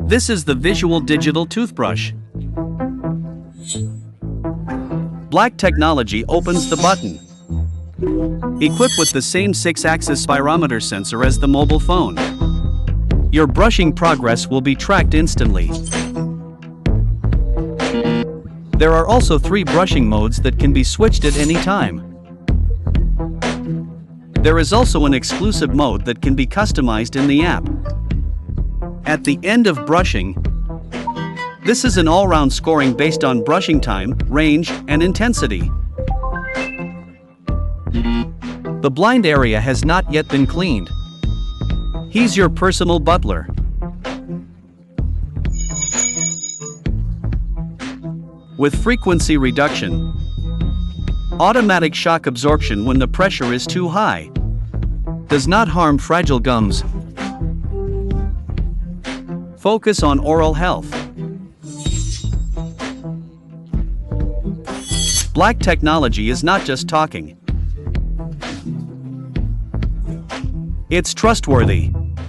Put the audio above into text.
This is the visual digital toothbrush. Black technology opens the button. Equipped with the same 6-axis spirometer sensor as the mobile phone. Your brushing progress will be tracked instantly. There are also 3 brushing modes that can be switched at any time. There is also an exclusive mode that can be customized in the app. At the end of brushing, this is an all-round scoring based on brushing time, range, and intensity. The blind area has not yet been cleaned. He's your personal butler. With frequency reduction, automatic shock absorption when the pressure is too high, does not harm fragile gums. Focus on oral health. Black technology is not just talking. It's trustworthy.